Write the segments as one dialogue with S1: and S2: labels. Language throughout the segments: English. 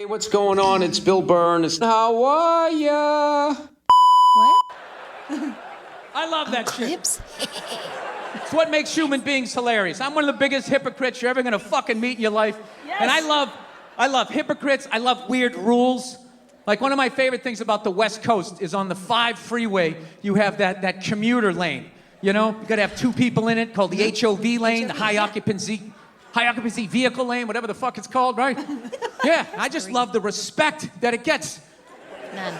S1: Hey, what's going on? It's Bill Burr. How are ya?
S2: What?
S3: I love that shit.
S2: Clips?
S3: It's what makes human beings hilarious. I'm one of the biggest hypocrites you're ever gonna fucking meet in your life.
S2: Yes.
S3: And I love hypocrites. I love weird rules. Like one of my favorite things about the West Coast is on the 5 freeway, you have that commuter lane. You know, you gotta have 2 people in it called the HOV lane, the high occupancy vehicle lane, whatever the fuck it's called, right? Yeah, I just love the respect that it gets.
S2: None.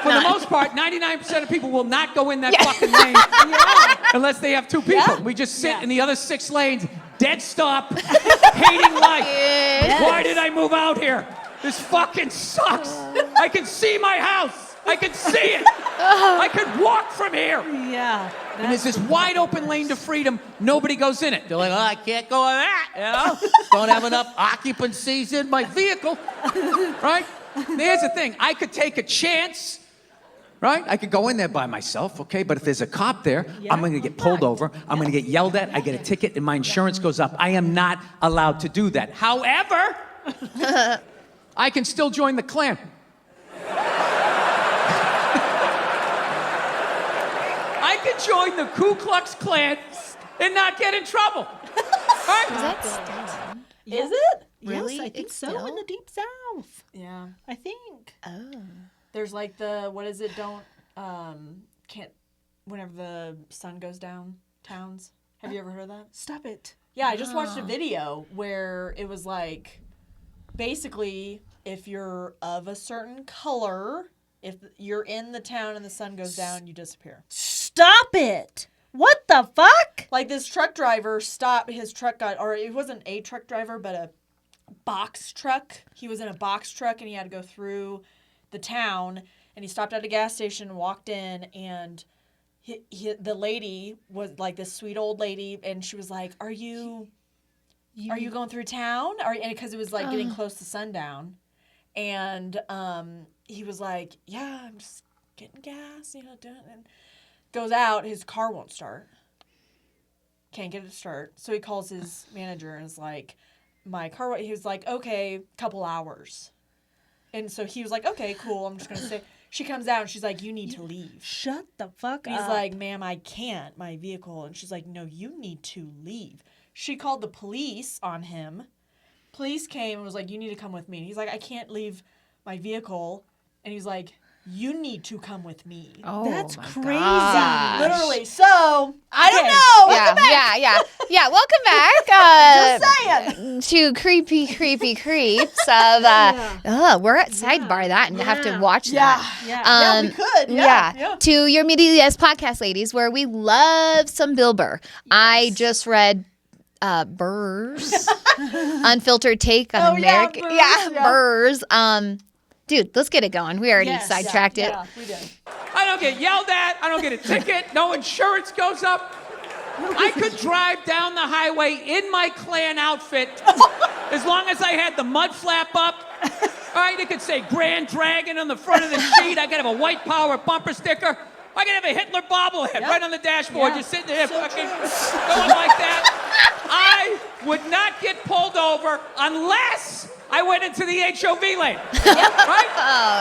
S3: For the most part, 99% of people will not go in that fucking lane unless they have 2 people.
S2: Yeah.
S3: We just sit in the other 6 lanes, dead stop, hating life.
S2: Yes.
S3: Why did I move out here? This fucking sucks. I can see my house. I can see it. I could walk from here.
S4: Yeah.
S3: And there's this wide open lane to freedom. Nobody goes in it. They're like, oh, I can't go in that, you know? Don't have enough occupancies in my vehicle, right? Here's the thing. I could take a chance, right? I could go in there by myself, okay? But if there's a cop there, I'm going to get pulled over. I'm going to get yelled at. I get a ticket, and my insurance goes up. I am not allowed to do that. However, I can still join the Klan. I could join the Ku Klux Klan and not get in trouble. Right?
S2: Is that still?
S4: Is it?
S2: Really?
S4: Yes, I think
S2: It's
S4: so.
S2: still?
S4: In the deep south. Yeah, I think.
S2: Oh.
S4: There's like the what is it? Don't can't whenever the sun goes down. Towns. Have you ever heard of that?
S5: Stop it.
S4: Yeah, I just watched a video where it was like, basically, if you're of a certain color, if you're in the town and the sun goes down, you disappear.
S5: Stop it. What the fuck?
S4: Like this truck driver stopped, his truck got, or it wasn't a truck driver, but a box truck. He was in a box truck and he had to go through the town and he stopped at a gas station, walked in, and the lady was like this sweet old lady, and she was like, are you going through town? Because it was like getting close to sundown. And he was like, yeah, I'm just getting gas, and goes out, his car won't start. Can't get it to start. So he calls his manager and is like, my car, he was like, okay, couple hours. And so he was like, okay, cool, I'm just going to stay. She comes out and she's like, you need to leave.
S5: Shut the fuck
S4: And
S5: up.
S4: he's like, ma'am, I can't, my vehicle. And she's like, no, you need to leave. She called the police on him. Police came and was like, you need to come with me. And he's like, I can't leave my vehicle. And he's like, you need to come with me.
S2: Oh,
S5: That's
S2: my
S5: crazy.
S2: gosh.
S4: Literally. So, I don't
S5: Okay.
S4: know.
S2: Yeah. Welcome back.
S4: Just saying.
S2: To creepy creeps of we're at sidebar that and have to watch that.
S4: Yeah, we could. Yeah.
S2: To your Media Yes podcast ladies, where we love some Bill Burr. I just read Burr's Unfiltered Take on America.
S4: Burr's,
S2: Yeah, Burr's. Dude, let's get it going. We already sidetracked it.
S4: Yeah, we did.
S3: I don't get yelled at. I don't get a ticket. No insurance goes up. I could drive down the highway in my Klan outfit as long as I had the mud flap up. All right, it could say Grand Dragon on the front of the sheet. I could have a white power bumper sticker. I could have a Hitler bobblehead right on the dashboard, just sitting there fucking going like that. I would not get pulled over unless I went into the HOV lane. Right?
S2: Oh,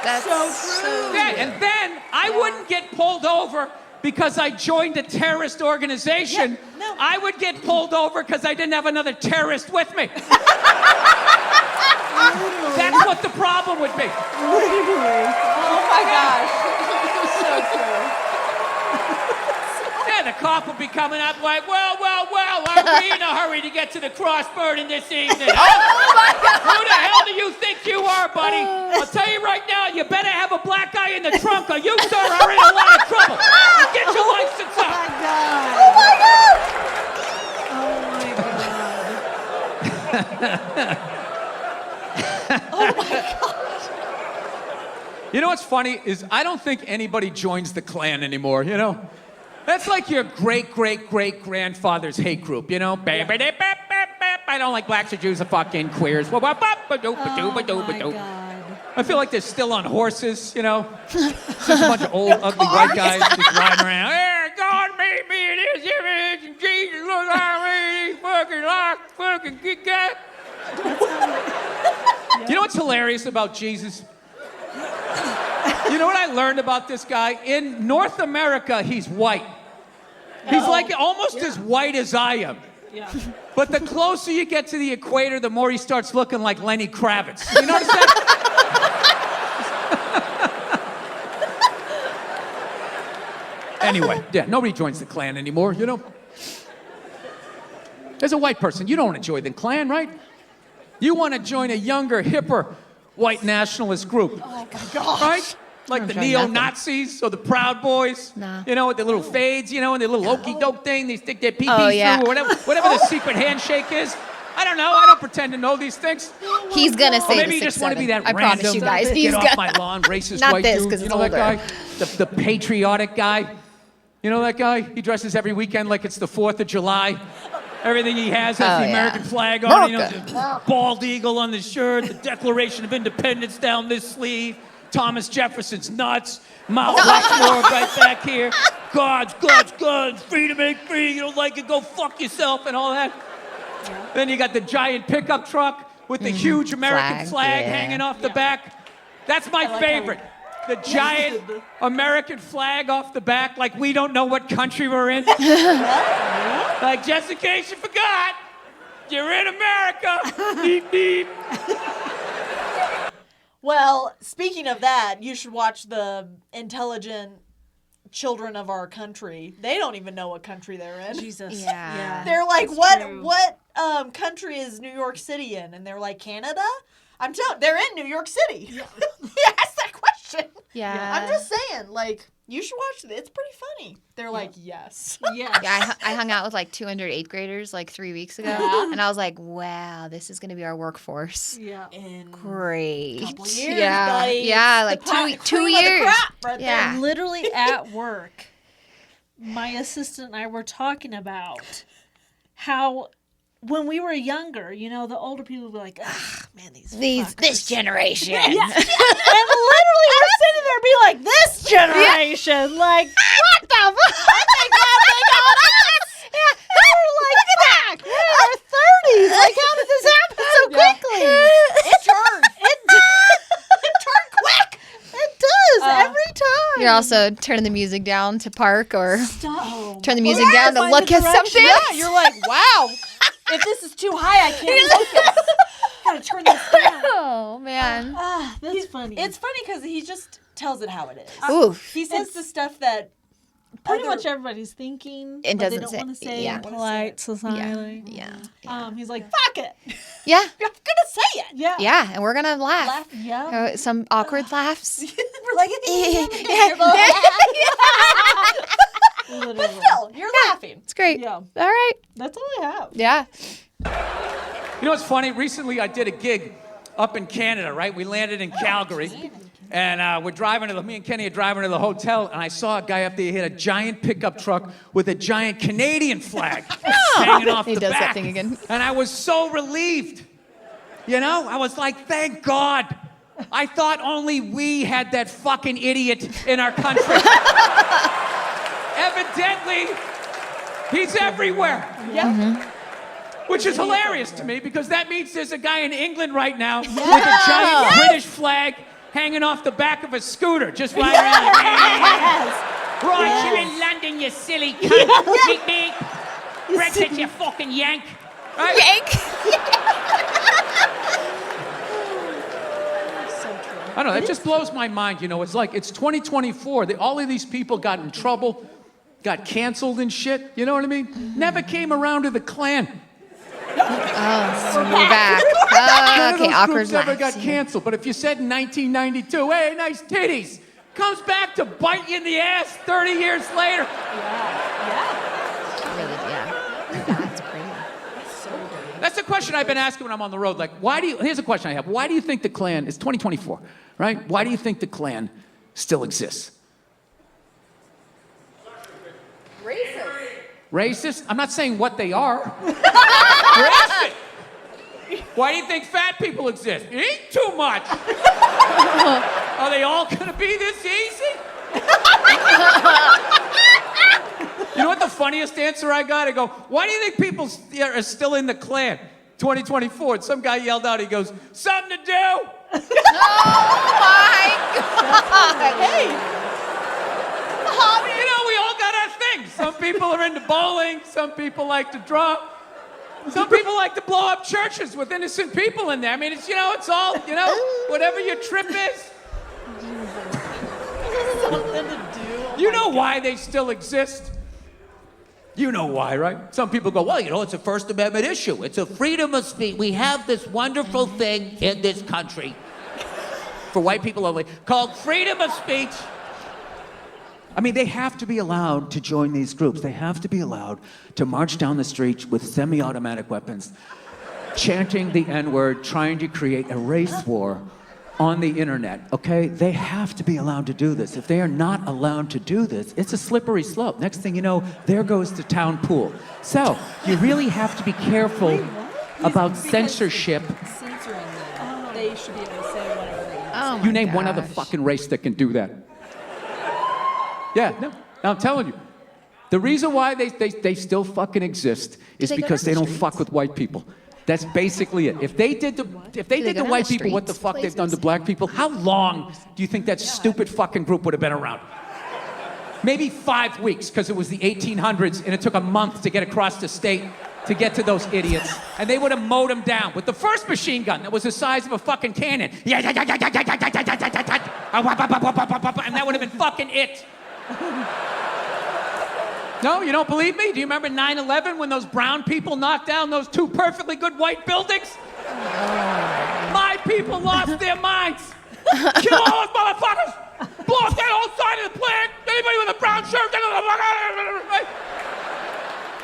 S2: that's
S4: So true.
S3: Yeah, and then I wouldn't get pulled over because I joined a terrorist organization.
S4: Yeah, no.
S3: I would get pulled over because I didn't have another terrorist with me. That's what the problem would be.
S4: Oh my gosh. So true.
S3: Yeah, the cop would be coming up like, well, are we in a hurry to get to the crossburden this evening?
S2: Oh my God.
S3: Who the hell do you think you are, buddy? I'll tell you right now, you better have a black guy in the trunk or you, sir, are in a lot of trouble. Get your license up.
S5: Oh my god.
S3: You know what's funny is I don't think anybody joins the Klan anymore, you know? That's like your great-great-great-grandfather's hate group, you know? I don't like blacks or Jews or fucking queers.
S5: Oh my god.
S3: I feel like they're still on horses, you know? Just a bunch of old, ugly white guys just riding around. Hey, God made me in his image, and Jesus look at me, he's fucking like fucking Kit Kat. You know what's hilarious about Jesus? You know what I learned about this guy? In North America, he's white. He's like almost as white as I am.
S5: Yeah.
S3: But the closer you get to the equator, the more he starts looking like Lenny Kravitz. You notice that? Anyway, yeah, nobody joins the Klan anymore, you know? As a white person, you don't enjoy the Klan, right? You want to join a younger, hipper white nationalist group. Oh, my gosh. Right? Like the
S2: join
S3: neo-Nazis or the Proud Boys,
S2: Nah.
S3: you know, with their little fades, you know, and their little okey-doke thing, they stick their pee-pee
S2: Oh, yeah.
S3: through, or whatever the secret handshake is. I don't know. I don't pretend to know these things.
S2: He's gonna say
S3: Or maybe
S2: the
S3: you just want to
S2: 6'7".
S3: be that
S2: I
S3: random,
S2: promise you guys. He's
S3: get off
S2: gonna...
S3: my lawn, racist
S2: Not
S3: white
S2: this,
S3: dude.
S2: 'cause
S3: You
S2: it's
S3: know that guy?
S2: older.
S3: The patriotic guy? You know that guy? He dresses every weekend like it's the 4th of July. Everything he has the
S2: yeah.
S3: American flag on it. You know,
S2: America.
S3: the bald eagle on the shirt, the Declaration of Independence down this sleeve, Thomas Jefferson's nuts, Mount Rushmore right back here. God's, freedom ain't free. You don't like it, go fuck yourself and all that. Then you got the giant pickup truck with the huge American flag
S2: yeah.
S3: hanging off the back. That's my favorite. The giant American flag off the back, like we don't know what country we're in. Like, just in case you forgot, you're in America. Beep, beep.
S4: Well, speaking of that, you should watch the intelligent children of our country. They don't even know what country they're in.
S5: Jesus.
S2: Yeah.
S4: They're like,
S5: That's true.
S4: what country is New York City in? And they're like, Canada? I'm telling, they're in New York City. Yeah. Ask that question.
S2: Yeah.
S4: I'm just saying, like, you should watch it. It's pretty funny. They're like, yes.
S5: Yes.
S2: Yeah, I hung out with like 200 8th graders like 3 weeks ago, and I was like, "Wow, this is gonna be our workforce.
S5: Yeah.
S4: In
S2: Great,
S4: couple years,
S2: yeah,
S4: buddy.
S2: yeah, like
S4: The
S2: two
S4: cream of the
S2: years.
S4: crop right
S2: Yeah.
S5: Literally at work, my assistant and I were talking about how when we were younger, you know, the older people would be like, "Ah, man, these fuckers."
S2: This generation.
S5: Yeah. And literally we're sitting there being like, this generation, like, what the fuck? Yeah, we're like, fuck, we're in our 30s. Like, how did this happen so quickly?
S4: It turned. It turned quick.
S5: It does every time.
S2: You're also turning the music down to park or
S5: Stop.
S2: turn the music down to
S5: find
S2: look
S5: the
S2: at
S5: direction.
S2: something.
S4: Yeah, you're like, wow. If this is too high, I can't focus. Gotta turn this down.
S2: Oh man.
S5: Ah, that's funny.
S4: It's funny because he just tells it how it is.
S2: Oof.
S4: He says the stuff that
S5: pretty
S4: other-
S5: much everybody's thinking,
S2: It
S5: but
S2: doesn't
S5: they don't
S2: say-
S5: want to say
S2: yeah.
S5: in polite society.
S2: Yeah.
S5: He's like, fuck it.
S2: Yeah.
S4: I'm gonna say it.
S5: Yeah.
S2: Yeah. And we're gonna laugh.
S4: Laugh.
S5: Yeah.
S2: Some awkward laughs.
S4: We're like,
S5: Literally.
S4: but still, you're laughing.
S2: It's great.
S5: Yeah.
S2: All right.
S5: That's all I have.
S2: Yeah.
S3: You know what's funny? Recently, I did a gig up in Canada, right? We landed in Calgary. And me and Kenny are driving to the hotel, and I saw a guy up there, he had a giant pickup truck with a giant Canadian flag hanging off
S2: He
S3: the
S2: does
S3: back.
S2: that thing again.
S3: And I was so relieved. You know? I was like, thank God. I thought only we had that fucking idiot in our country. Evidently, he's everywhere.
S4: Yeah.
S3: Which is hilarious to me, because that means there's a guy in England right now with a giant British flag hanging off the back of a scooter, just riding around. Right, you're in London, you silly cunt. Beep, beep. Brexit, you fucking yank. Right?
S2: Yank.
S3: I don't know, that just blows my mind, you know. It's like, it's 2024. All of these people got in trouble, got canceled and shit, you know what I mean? Never came around to the Klan.
S2: Oh, so we're back.
S3: None of
S2: Okay,
S3: those
S2: awkward
S3: groups ever got
S2: laughs.
S3: canceled. But if you said in 1992, hey, nice titties, comes back to bite you in the ass 30 years later.
S2: Really, yeah. That's great.
S3: That's the question I've been asking when I'm on the road. Like, here's a question I have. Why do you think the Klan, it's 2024, right? Why do you think the Klan still exists? Racist? I'm not saying what they are. Racist! Why do you think fat people exist? Eat too much. Are they all gonna be this easy? You know what the funniest answer I got? I go, why do you think people are still in the Klan? 2024. And some guy yelled out, he goes, something to do.
S2: Oh my God.
S4: Hey,
S3: You know, we all got our things. Some people are into bowling. Some people like to draw. Some people like to blow up churches with innocent people in there. I mean, it's, you know, it's all, you know, whatever your trip is.
S4: something to do.
S3: You know why they still exist? You know why, right? Some people go, well, you know, it's a First Amendment issue. It's a freedom of speech. We have this wonderful thing in this country, for white people only, called freedom of speech.
S6: I mean, they have to be allowed to join these groups. They have to be allowed to march down the streets with semi-automatic weapons, chanting the N-word, trying to create a race war on the internet, okay? They have to be allowed to do this. If they are not allowed to do this, it's a slippery slope. Next thing you know, there goes the town pool. So, you really have to be careful about censorship.
S4: Censoring them. They should be able to say whatever they want.
S2: Oh my
S1: You name one other
S2: gosh.
S1: fucking race that can do that. Yeah, no, I'm telling you. The reason why they still fucking exist is
S2: they go
S1: because
S2: down
S1: they
S2: the
S1: don't
S2: streets?
S1: fuck with white people. That's basically it. If they did
S2: they
S1: the
S2: go down
S1: white
S2: the
S1: people what the
S2: streets,
S1: fuck they've done to
S2: places?
S1: black people, how long do you think that stupid fucking group would have been around? Maybe 5 weeks, because it was the 1800s and it took a month to get across the state to get to those idiots. And they would have mowed them down with the first machine gun that was the size of a fucking cannon. And that would have been fucking it. No, you don't believe me? Do you remember 9/11 when those brown people knocked down those 2 perfectly good white buildings? My people lost their minds. Kill all those motherfuckers. Blow up that whole side of the plant. Anybody with a brown shirt, get the fuck out of here.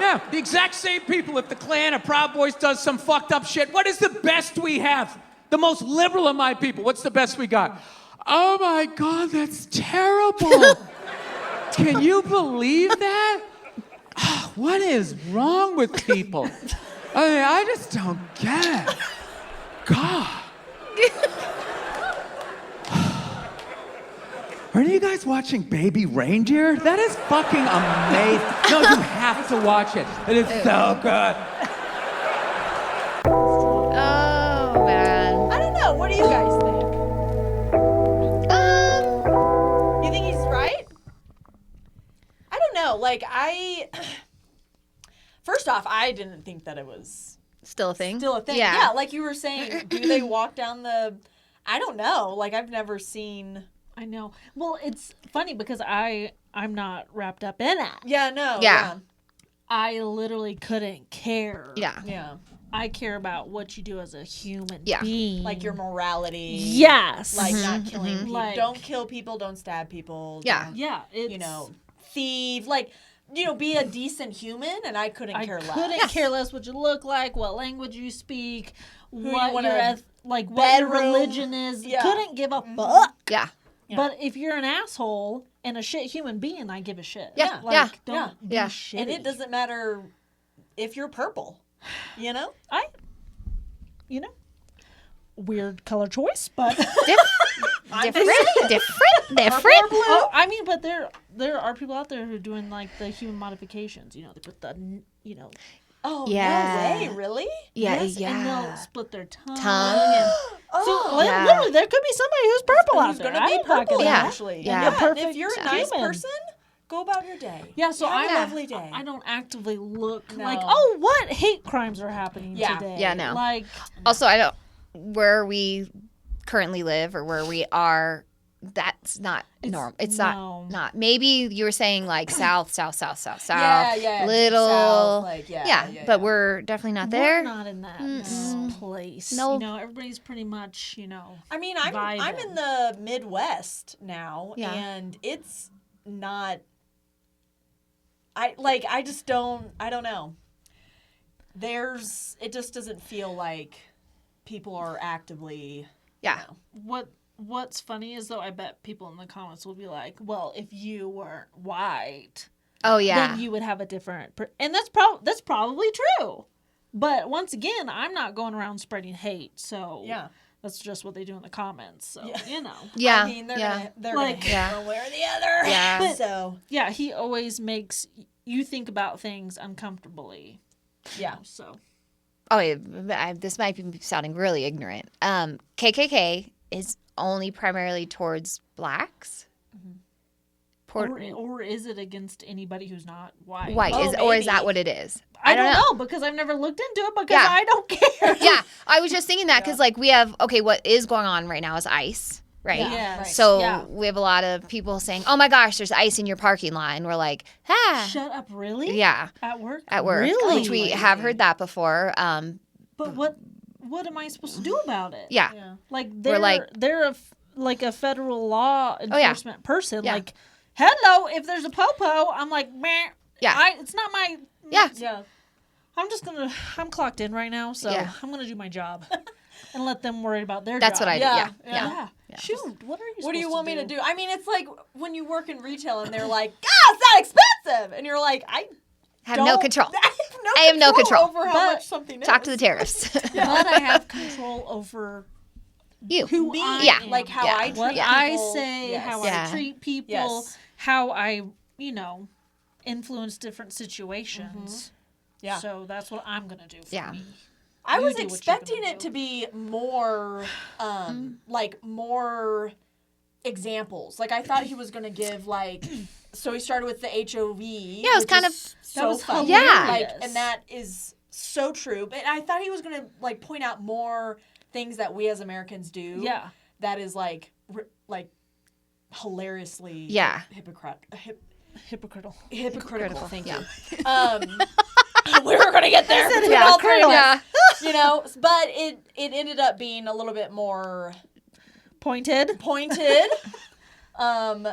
S1: Yeah, the exact same people. If the Klan or Proud Boys does some fucked up shit, what is the best we have? The most liberal of my people. What's the best we got? Oh my God, that's terrible. Can you believe that? Oh, what is wrong with people? I mean, I just don't get it. God.
S6: Aren't you guys watching Baby Reindeer? That is fucking amazing.
S1: No, you have to watch it. It is so good.
S2: Oh man.
S4: I don't know. What do you guys think? You think he's right? I don't know. Like, first off, I didn't think that it was
S2: Still a thing.
S4: still a thing. Yeah, like you were saying, do they walk down the? I don't know. Like, I've never seen.
S5: I know. Well, it's funny because I'm not wrapped up in it.
S4: Yeah, no.
S2: Yeah.
S5: I literally couldn't care.
S2: Yeah.
S4: Yeah.
S5: I care about what you do as a human
S2: Yeah.
S5: being.
S4: Like your morality.
S5: Yes.
S4: Like not killing people.
S5: Like-
S4: Don't kill people. Don't stab people.
S2: Yeah.
S4: Don't,
S5: Yeah. It's,
S4: you know, thieve. Like, you know, be a decent human, and I couldn't care less.
S5: couldn't care less what you look like, what language you speak, what
S4: wanna-
S5: your like what your
S4: bedroom.
S5: religion is.
S4: Yeah.
S5: Couldn't give a fuck.
S2: Yeah.
S4: Yeah.
S5: But if you're an asshole and a shit human being, I give a shit.
S2: Yeah.
S5: Like,
S2: Yeah.
S5: don't be
S2: Yeah.
S5: shitty.
S4: And it doesn't matter if you're purple. You know?
S5: You know, weird color choice, but
S2: Different.
S5: oh, I mean, but there are people out there who are doing like the human modifications. You know, they put the
S4: Oh,
S2: Yeah.
S4: no way. Really?
S2: Yeah.
S5: yes, and
S2: Yeah.
S5: they'll split their tongue.
S2: Tongue.
S5: And,
S4: Oh.
S5: so
S2: Yeah.
S5: literally, there could be somebody who's purple out
S4: Who's
S5: there.
S4: going to be
S5: I'm talking
S4: purple,
S2: Yeah.
S4: actually.
S2: Yeah.
S4: And
S5: Perfect
S4: if you're a nice
S5: human.
S4: person, go about your day.
S5: Yeah, so
S4: Have
S5: I'm
S4: a lovely day.
S5: I don't actively look
S4: No.
S5: like, oh, what hate crimes are happening
S4: Yeah.
S5: today?
S2: Yeah, no.
S5: Like,
S2: Also, I don't. Where we currently live or where we are, that's not normal. It's
S5: no.
S2: not. Maybe you were saying like south.
S4: Yeah.
S2: Little.
S4: South, like, yeah.
S2: But we're definitely not
S5: we're
S2: there.
S5: not in that place.
S2: No.
S5: You know, everybody's pretty much,
S4: I mean, I'm
S5: vibing.
S4: in the Midwest now,
S2: Yeah.
S4: and it's not. I just don't. I don't know. It just doesn't feel like people are actively.
S2: Yeah.
S5: What's funny is though, I bet people in the comments will be like, well, if you weren't white,
S2: Oh yeah.
S5: then you would have a different and that's probably true. But once again, I'm not going around spreading hate, so
S4: Yeah.
S5: that's just what they do in the comments. So
S4: Yeah.
S2: Yeah.
S4: I mean, they're
S2: yeah.
S4: gonna
S5: Like-
S4: hate
S2: Yeah.
S4: one way or the other.
S2: Yeah.
S5: But-
S4: So
S5: yeah, he always makes you think about things uncomfortably.
S4: yeah.
S5: So
S2: this might be sounding really ignorant. KKK is only primarily towards blacks.
S5: Or is it against anybody who's not white?
S2: White
S4: Oh,
S2: or is
S4: maybe.
S2: that what it is?
S5: I don't know because I've never looked into it because
S2: Yeah.
S5: I don't care.
S2: Yeah, I was just thinking that because like we have what is going on right now is ICE, right?
S4: Yeah,
S5: Yes.
S4: right.
S2: So
S5: Yeah.
S2: we have a lot of people saying, "Oh my gosh, there's ice in your parking lot," and we're like,
S5: Shut up, really?
S2: yeah,
S5: At work?
S2: at work,
S5: Really?
S2: which we have heard that before.
S5: But what am I supposed to do about it?
S2: Yeah,
S4: Yeah.
S5: Like
S2: We're
S5: they're a federal law
S2: yeah.
S5: enforcement person.
S2: Yeah.
S5: Like, hello, if there's a popo, I'm like, meh.
S2: Yeah.
S5: It's not my.
S2: yeah,
S4: Yeah.
S5: I'm clocked in right now, so
S2: Yeah.
S5: I'm gonna do my job and let them worry about their
S2: that's
S5: job.
S2: what I do.
S4: Yeah,
S2: Yeah,
S5: Yeah. Shoot, what are you?
S4: What do you
S5: supposed
S4: want me to
S5: do?
S4: do? I mean, it's like when you work in retail and they're like, "God, it's not expensive," and you're like, "I
S2: Have no
S4: don't-
S2: control.
S4: I
S2: have no control.
S4: over how
S5: But-
S4: much something
S2: Talk
S4: is."
S2: to the tariffs.
S5: But I have control over
S2: You.
S5: who
S4: Me,
S5: I
S2: Yeah.
S5: am.
S4: like how
S2: Yeah.
S4: I treat
S5: what
S4: people.
S5: I say,
S4: Yes.
S5: how
S2: Yeah.
S5: I treat people,
S4: Yes.
S5: how I, influence different situations.
S4: Yeah.
S5: So that's what I'm gonna do for
S2: Yeah.
S5: me.
S4: I
S5: You
S4: was
S5: do what you're
S4: expecting
S5: gonna
S4: it
S5: do.
S4: to be more, like more examples. Like I thought he was gonna give like, so he started with the HOV. Yeah,
S2: it was kind of-
S4: so
S5: was
S4: funny.
S2: Yeah.
S4: Like,
S5: hilarious.
S4: and that is so true. But I thought he was gonna like point out more things that we as Americans do.
S5: Yeah.
S4: That is like hilariously.
S2: Yeah.
S5: Hypocritical.
S4: Hypocritical. Thank
S2: Yeah.
S4: you. We were gonna get there.
S2: Yeah.
S4: All three of us.
S2: Yeah.
S4: But it ended up being a little bit more
S5: Pointed.
S4: pointed.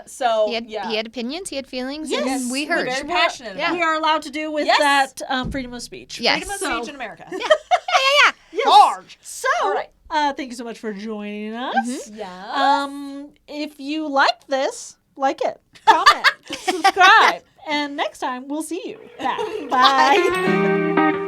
S4: So
S2: He had opinions. He had feelings.
S5: Yes,
S2: and we
S4: we're
S2: heard.
S4: very passionate
S2: Yeah.
S4: about
S5: We are allowed to do with
S4: Yes.
S5: that freedom of speech.
S2: Yes.
S4: freedom of
S5: So-
S4: speech in America.
S5: Yes.
S4: Charge.
S5: So,
S4: All right.
S5: thank you so much for joining us.
S4: Yeah.
S5: If you like this, like it, comment, subscribe, and next time we'll see you back. Bye.